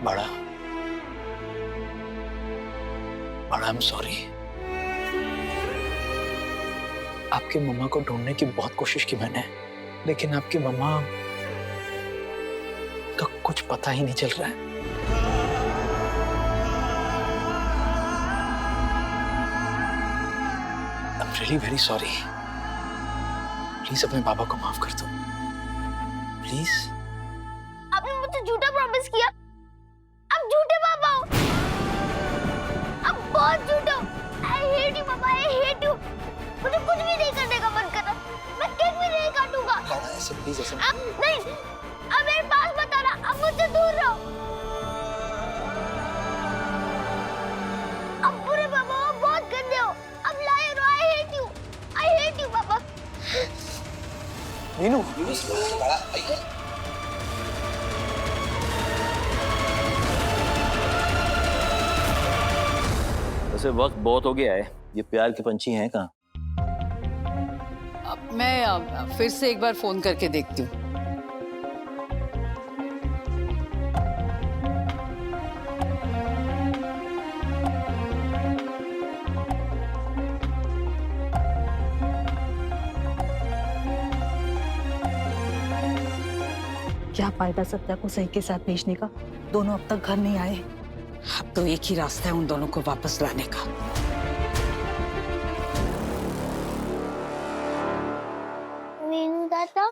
बड़ा बड़ा I am sorry. आपकी मम्मा को ढूंढने की बहुत कोशिश की मैंने, लेकिन आपकी मम्मा का कुछ पता ही नहीं चल रहा है। I am really very sorry. Please अपने पापा को माफ कर दो, प्लीज। आपने मुझे झूठा प्रॉमिस किया। अब झूठे पापा हो, अब बहुत झूठे हो। आई हेट यू पापा, आई हेट यू। मुझे कुछ भी नहीं करने का मन कर रहा, मैं केक भी नहीं काटूंगा। ऐसे प्लीज ऐसे अब नहीं, अब मेरे पास मत आना, अब मुझसे दूर रहो। अब बुरे पापा हो, बहुत गंदे हो। अब लायर हो, आई हेट यू पापा। मीनू, वैसे वक्त बहुत हो गया है, ये प्यार के पंछी हैं कहाँ? मैं फिर से एक बार फोन करके देखती हूँ। क्या फायदा सत्या को सही के साथ भेजने का? दोनों अब तक घर नहीं आए। अब तो एक ही रास्ता है उन दोनों को वापस लाने का। मीनू दादा,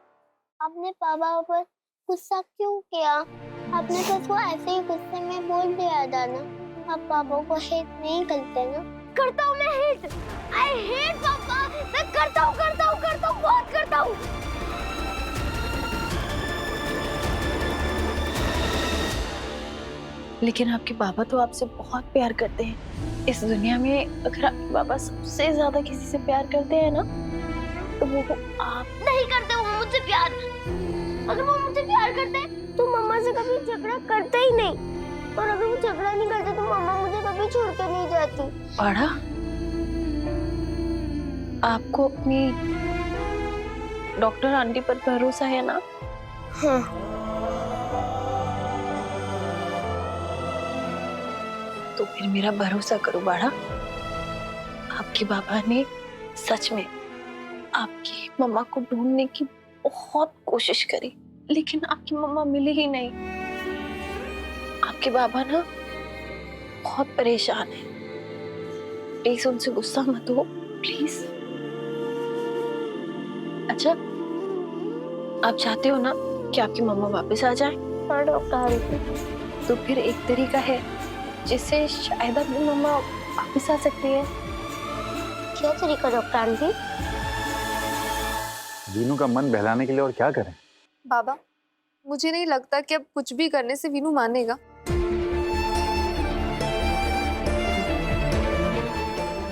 आपने पापा पर गुस्सा क्यों किया? आपने तो उसको ऐसे ही गुस्से में बोल दिया था ना। आप पापा को हेट नहीं करते ना? करता हूँ मैं हेट। आई हेट पापा। मैं करता हूँ, बहुत करता हूँ। लेकिन आपके पापा तो आपसे बहुत प्यार करते हैं। इस दुनिया में अगर आपके पापा सबसे ज्यादा किसी से प्यार करते हैं ना, तो वो आप। नहीं करते वो मुझसे प्यार। अगर वो मुझसे प्यार करते तो मम्मा से कभी झगड़ा करते ही नहीं। और अगर वो झगड़ा नहीं करते तो मम्मा मुझे कभी छोड़ के नहीं जाती। पढ़ा? आपको अपनी डॉक्टर आंटी पर भरोसा है ना? हाँ। तो फिर मेरा भरोसा करो बाड़ा। आपके पापा ने सच में आपकी मम्मा को ढूंढने की बहुत कोशिश करी, लेकिन आपकी मम्मा मिली ही नहीं। आपके बाबा ना बहुत परेशान है। प्लीज उनसे गुस्सा मत हो, प्लीज। अच्छा, आप चाहते हो ना कि आपकी मम्मा वापस आ जाए? हाँ डॉक्टर। तो फिर एक तरीका है जिससे शायद अपनी मम्मा वापस आ सकती है। क्या तरीका डॉक्टर आंटी? वीनू का मन बहलाने के लिए और क्या करें? बाबा, मुझे नहीं लगता कि अब कुछ भी करने से वीनू मानेगा।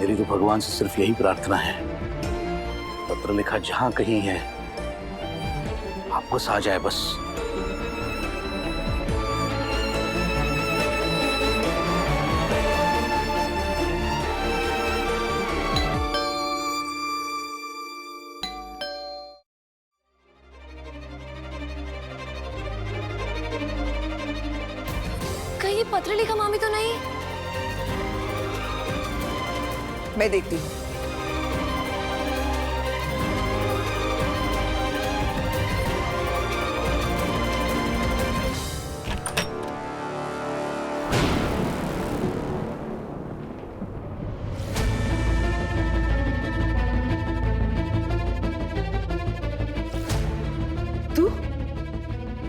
मेरी तो भगवान से सिर्फ यही प्रार्थना है, पत्र लिखा जहां कहीं है वापस आ जाए बस। कहीं पत्र लिखा मामी तो नहीं? मैं देखती हूँ। तू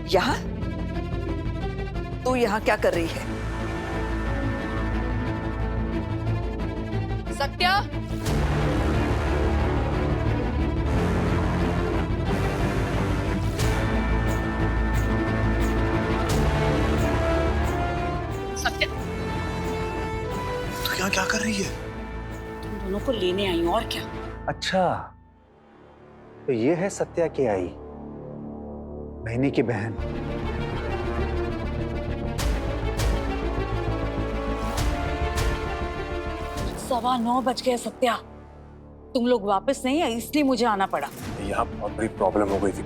यहाँ? तू यहाँ क्या कर रही है? सत्या, सत्या, तू यहाँ क्या कर रही है? तुम दोनों को लेने आई हूँ, और क्या? अच्छा, तो ये है सत्या की आई, बहनी की बहन। 9:15 बज गए सत्या। तुम लोग वापस नहीं आए इसलिए मुझे आना पड़ा। यहाँ बहुत बड़ी प्रॉब्लम हो गई थी।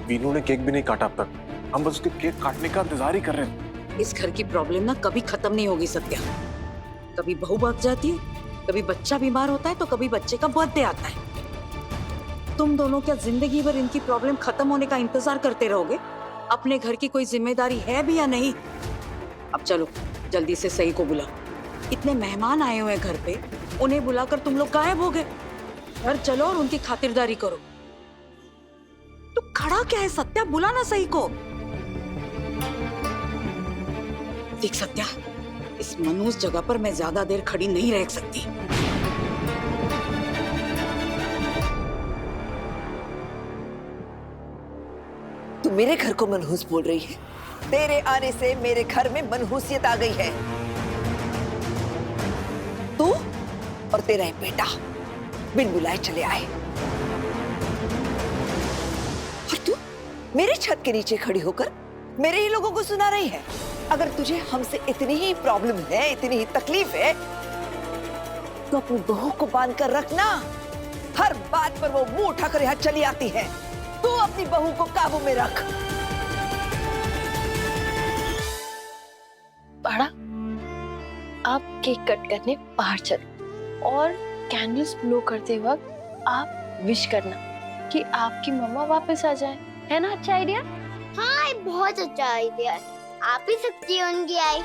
वीनू ने केक भी नहीं काटा अब तक। हम बस उसके केक काटने का इंतजार ही कर रहे थे। इस घर की प्रॉब्लम ना कभी खत्म नहीं होगी सत्या। कभी बहू भाग जाती है, कभी बच्चा बीमार होता है, तो कभी बच्चे का बर्थडे आता है। तुम दोनों क्या जिंदगी भर इनकी प्रॉब्लम खत्म होने का इंतजार करते रहोगे? अपने घर की कोई जिम्मेदारी है भी या नहीं? अब चलो जल्दी से सही को बुलाओ। इतने मेहमान आए हुए हैं घर पे, उन्हें बुलाकर तुम लोग गायब हो गए। घर चलो और उनकी खातिरदारी करो। तू खड़ा क्या है सत्या? बुला ना सही को। देख सत्या, इस मनहूस जगह पर मैं ज्यादा देर खड़ी नहीं रह सकती। तू मेरे घर को मनहूस बोल रही है? तेरे आने से मेरे घर में मनहूसियत आ गई है। तू और तेरा एक बेटा बिन बुलाए चले आए, और तू मेरे छत के नीचे खड़ी होकर मेरे ही लोगों को सुना रही है। अगर तुझे हमसे इतनी ही प्रॉब्लम है, इतनी ही तकलीफ है, तो अपनी बहू को बांध कर रखना। हर बात पर वो मुंह उठाकर यहाँ चली आती है। तू अपनी बहू को काबू में रख। बाड़ा, आप केक कट करने बाहर चलो और कैंडल्स ब्लो करते वक्त आप विश करना कि आपकी मम्मा वापस आ जाए। है ना अच्छा आइडिया? हाँ, ये बहुत अच्छा आइडिया है। आप ही सकती है उनकी आई।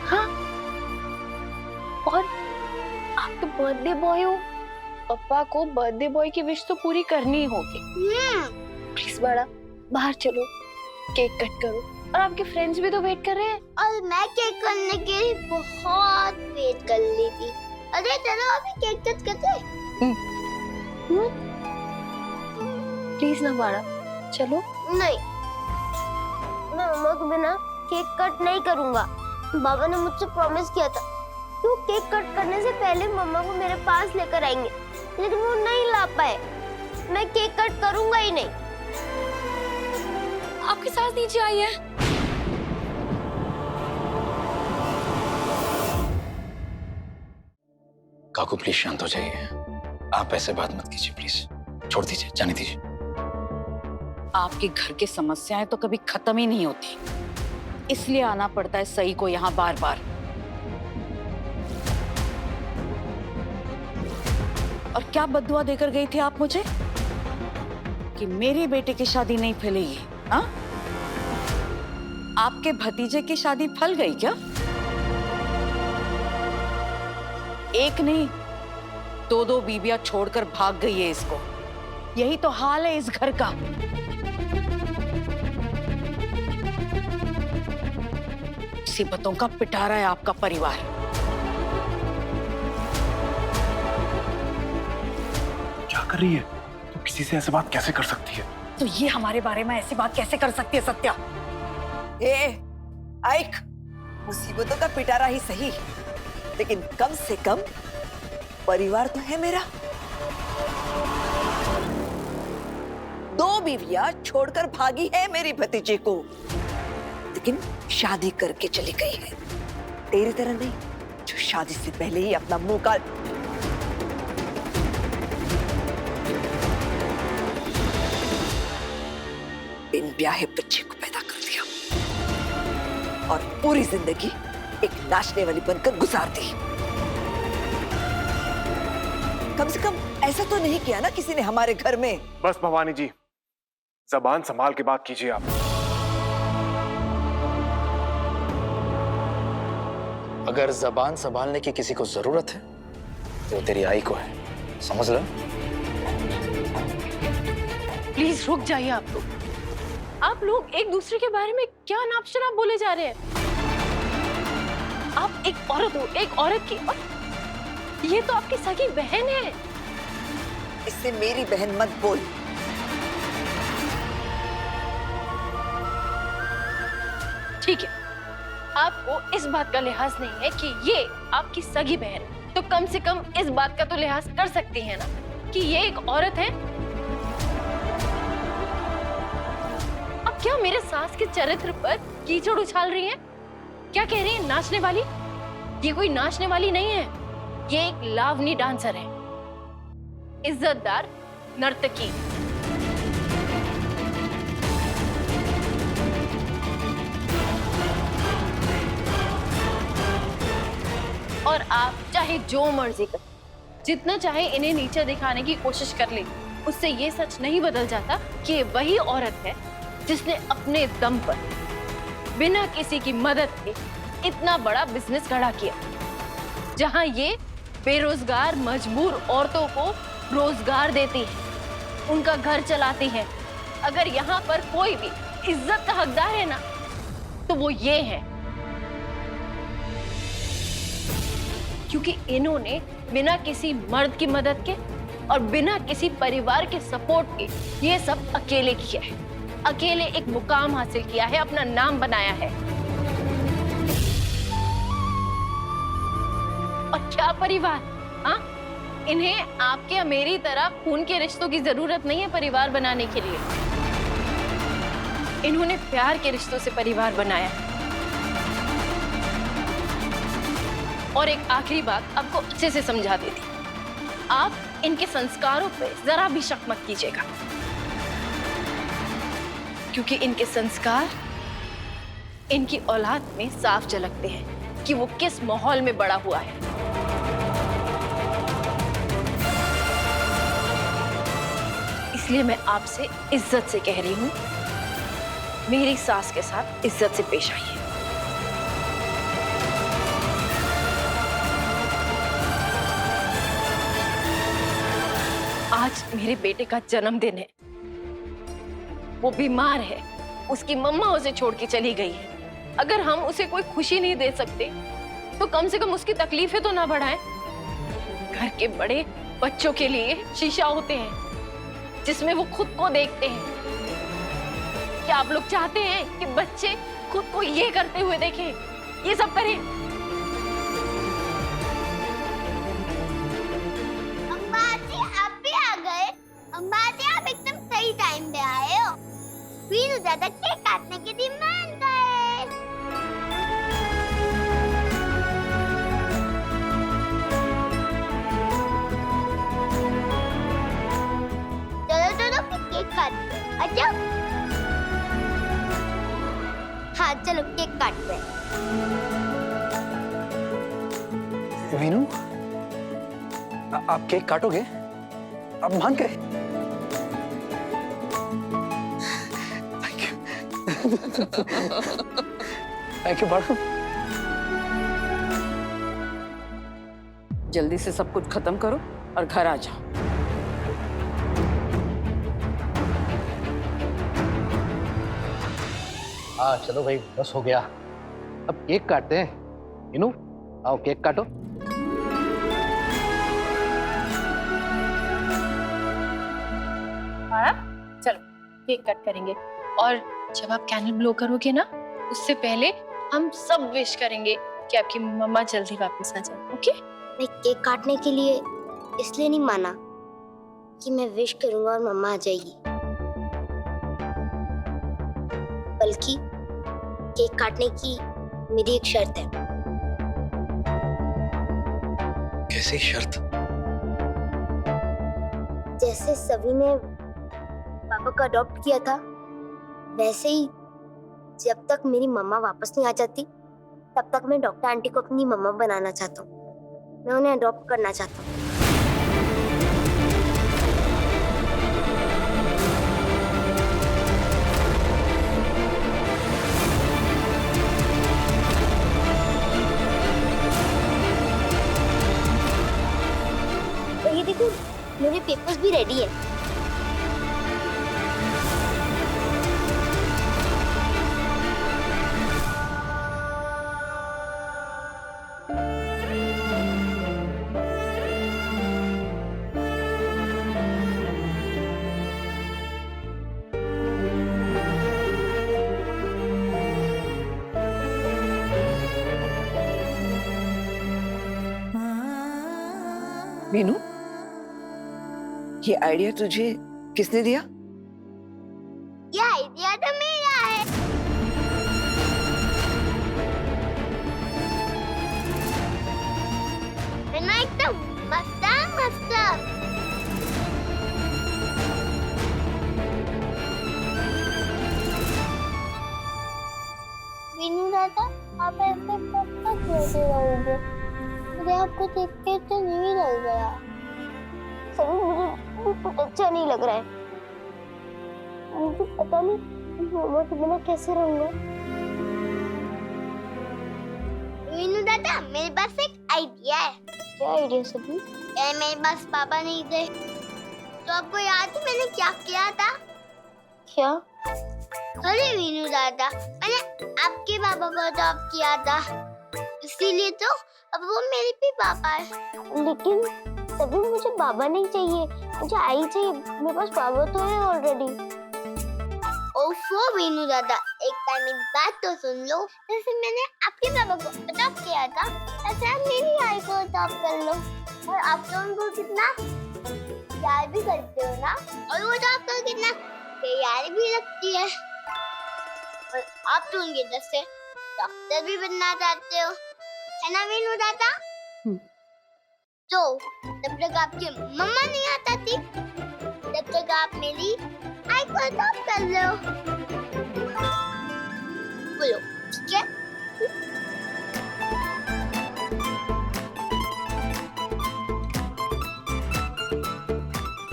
हाँ, और आपके बर्थडे बॉय हो, पापा को बर्थडे बॉय की विश तो पूरी करनी ही होगी। प्लीज बड़ा, बाहर चलो, केक कट करो। और आपके फ्रेंड्स भी तो वेट कर रहे हैं। और मैं केक करने के लिए बहुत वेट कर ली थी। अरे चलो अभी केक कट करते हैं। प्लीज ना बाड़ा, चलो। नहीं, मैं मम्मा के बिना केक कट नहीं करूंगा। बाबा ने मुझसे प्रॉमिस किया था कि वो केक कट करने से पहले मम्मा को मेरे पास लेकर आएंगे, लेकिन वो नहीं ला पाए। मैं केक कट करूंगा ही नहीं। आपके साथ नीचे आई है। काकू प्लीज शांत हो जाइए। आप ऐसे बात मत कीजिए प्लीज। छोड़ दीजिए, जाने दीजिए। आपके घर की समस्याएं तो कभी खत्म ही नहीं होती, इसलिए आना पड़ता है सही को यहाँ बार बार। और क्या बद्दुआ देकर गई थी आप मुझे कि मेरे बेटे की शादी नहीं फैलेगी? हाँ, आपके भतीजे की शादी फल गई क्या? एक नहीं, दो दो बीबियां छोड़कर भाग गई है इसको। यही तो हाल है इस घर का। मुसीबतों का पिटारा है आपका परिवार। क्या कर रही है? तू किसी से ऐसे बात कैसे कर सकती है? तो ये हमारे बारे में ऐसी बात कैसे कर सकती है सत्या? आइक, मुसीबतों का पिटारा ही सही, लेकिन कम से कम परिवार तो है मेरा। दो बीवियां छोड़कर भागी है मेरी भतीजे को, लेकिन शादी करके चली गई है। तेरी तरह नहीं, जो शादी से पहले ही अपना मुंह काल। बिन ब्याहे बच्चे को पैदा कर दिया और पूरी जिंदगी एक नाचने वाली बनकर गुजार दी। कम से कम ऐसा तो नहीं किया ना किसी ने हमारे घर में। बस भवानी जी, जबान संभाल के बात कीजिए आप। अगर जबान संभालने की किसी को जरूरत है तो तेरी आई को है, समझ लो। प्लीज रुक जाइए। आप लोग एक दूसरे के बारे में क्या नाप शनाप बोले जा रहे हैं? आप एक औरत हो, एक औरत की, और ये तो आपकी सगी बहन है। इससे मेरी बहन मत बोल। ठीक है, आपको इस बात का लिहाज नहीं है कि ये आपकी सगी बहन है, तो कम से कम इस बात का तो लिहाज कर सकती है ना कि ये एक औरत है। अब क्या मेरे सास के चरित्र पर कीचड़ उछाल रही हैं? क्या कह रही है? नाचने वाली? ये कोई नाचने वाली नहीं है, ये एक लावनी डांसर है, इज्जतदार नर्तकी। पर आप चाहे जो मर्जी कर, जितना चाहे इन्हें नीचे दिखाने की कोशिश कर ले, उससे ये सच नहीं बदल जाता कि ये वही औरत है जिसने अपने दम पर बिना किसी की मदद के इतना बड़ा बिजनेस खड़ा किया, जहां ये बेरोजगार मजबूर औरतों को रोजगार देती है, उनका घर चलाती है। अगर यहाँ पर कोई भी इज्जत का हकदार है ना, तो वो ये है, क्योंकि इन्होंने बिना किसी मर्द की मदद के और बिना किसी परिवार के सपोर्ट के ये सब अकेले किया है, अकेले एक मुकाम हासिल किया है, अपना नाम बनाया है। और क्या परिवार, हाँ? इन्हें आपके या मेरी तरह खून के रिश्तों की जरूरत नहीं है परिवार बनाने के लिए। इन्होंने प्यार के रिश्तों से परिवार बनाया है। और एक आखिरी बात आपको अच्छे से समझा देती, आप इनके संस्कारों पे जरा भी शक मत कीजिएगा, क्योंकि इनके संस्कार इनकी औलाद में साफ झलकते हैं कि वो किस माहौल में बड़ा हुआ है। इसलिए मैं आपसे इज्जत से कह रही हूं, मेरी सास के साथ इज्जत से पेश आइए। आज मेरे बेटे का जन्मदिन है, वो बीमार है, उसकी मम्मा उसे छोड़ के चली गई है। अगर हम उसे कोई खुशी नहीं दे सकते, तो कम से कम उसकी तकलीफें तो ना बढ़ाएं। घर के बड़े बच्चों के लिए शीशा होते हैं जिसमें वो खुद को देखते हैं। क्या आप लोग चाहते हैं कि बच्चे खुद को ये करते हुए देखें, ये सब करें? अम्मा जी आप भी आ गए। अम्मा जी आप एकदम सही टाइम पे आए हो। वीनू दादा केक काटने के लिए मान गए। चलो चलो फिर केक काटते हैं। अच्छा हाँ चलो केक काटते हैं। वीनू, आप केक काटोगे? आप मान गए? Thank you. थैंक यू बाबू। जल्दी से सब कुछ खत्म करो और घर आ जाओ। हाँ चलो भाई, बस हो गया। अब केक काटते हैं। वीनू आओ केक काटो। चलो केक कट करेंगे, और जब आप कैंडल ब्लो करोगे ना, उससे पहले हम सब विश करेंगे कि आपकी मम्मा जल्दी वापस आ जाए। ओके? मैं केक काटने के लिए इसलिए नहीं माना कि मैं विश करूंगा और मम्मा आ जाएगी, बल्कि केक काटने की मेरी एक शर्त है। कैसी शर्त? जैसे सभी ने पापा को अडॉप्ट किया था, वैसे ही जब तक मेरी मम्मा वापस नहीं आ जाती, तब तक मैं डॉक्टर आंटी को अपनी मम्मा बनाना चाहता हूँ। मैं उन्हें अडॉप्ट करना चाहता हूँ। और ये देखो, मेरे पेपर्स भी रेडी है। मीनू, ये आइडिया तुझे किसने दिया? ये आइडिया तो मेरा है। मैं ना एकदम मस्त मस्त। वीनू दादा, आप ऐसे कब तक बैठे रहोगे? मुझे आपको देख के अच्छा नहीं लग रहा। सभी मुझे कुछ अच्छा नहीं लग रहा है। मुझे पता नहीं मामा के बिना कैसे रहूंगा। वीनू दादा, मेरे पास एक आइडिया है। क्या आइडिया सभी? यार मेरे पास पापा नहीं थे, तो आपको याद है मैंने क्या किया था? क्या? अरे वीनू दादा, मैंने आपके पापा को अडॉप्ट किया था, इसीलिए तो अब वो मेरे भी पापा है। लेकिन तभी मुझे बाबा नहीं चाहिए, मुझे आई चाहिए। मेरे पास बाबा तो है ऑलरेडी। ओफो वीनू दादा, एक टाइम मेरी बात तो सुन लो। जैसे मैंने आपके पापा को अडॉप्ट किया था, ऐसे आप मेरी आई को अडॉप्ट कर लो। और आप तो उनको कितना प्यार भी करते हो ना, और वो तो आपको कितना प्यार भी लगती है। और आप तो उनके जैसे डॉक्टर भी बनना चाहते हो, है ना वीनू दादा? तो जब तक आपकी मम्मा नहीं आता थी, तब तक आप मेरी आई को अडॉप्ट कर लो। बोलो ठीक है?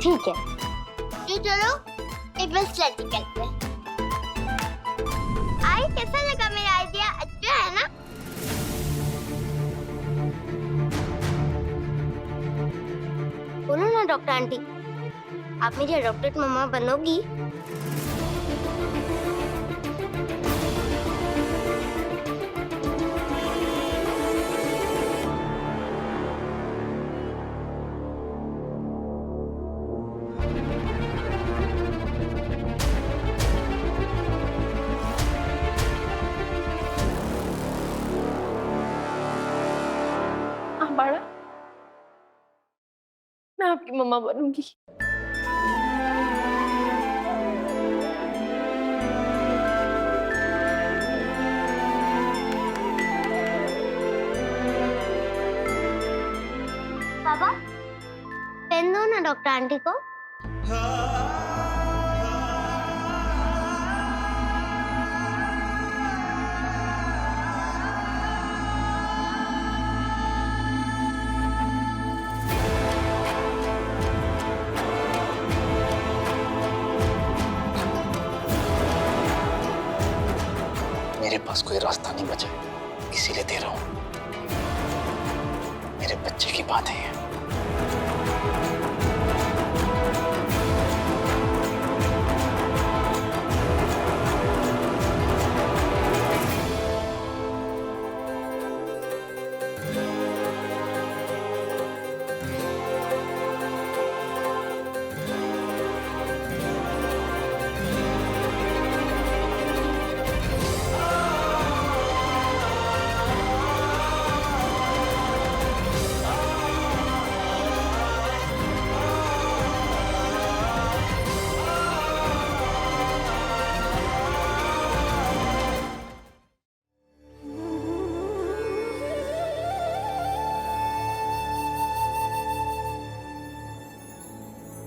ठीक है, तो चलो एक बार स्टडी करते हैं। आई कैसा लगा मेरा आइडिया? अच्छा है ना? बोलो ना डॉक्टर आंटी, आप मेरी अडॉप्टेड मम्मा बनोगी? बाड़ा, मैं आपकी मम्मा बनूंगी। पापा पेन दो ना डॉक्टर आंटी को। मेरे पास कोई रास्ता नहीं बचा, इसीलिए दे रहा हूं। मेरे बच्चे की बात है।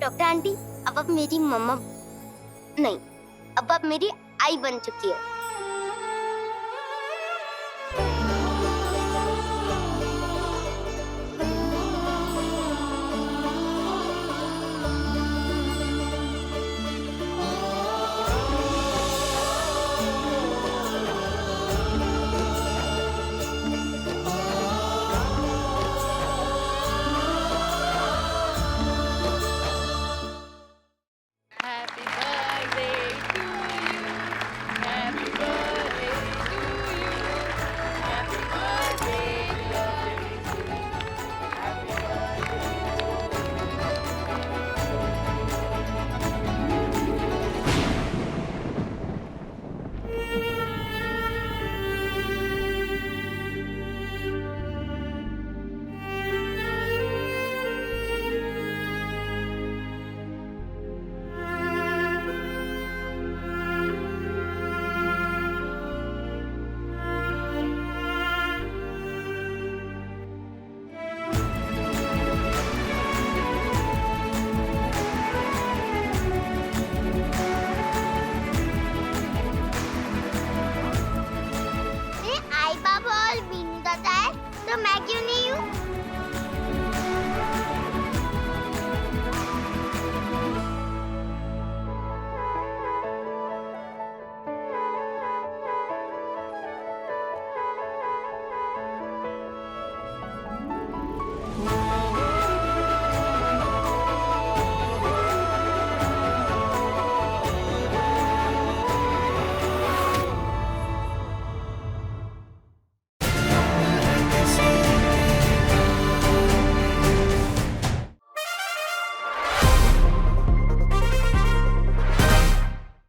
डॉक्टर आंटी, अब आप मेरी मम्मा नहीं, अब आप मेरी आई बन चुकी हो। तो मैं क्यों नहीं हूँ?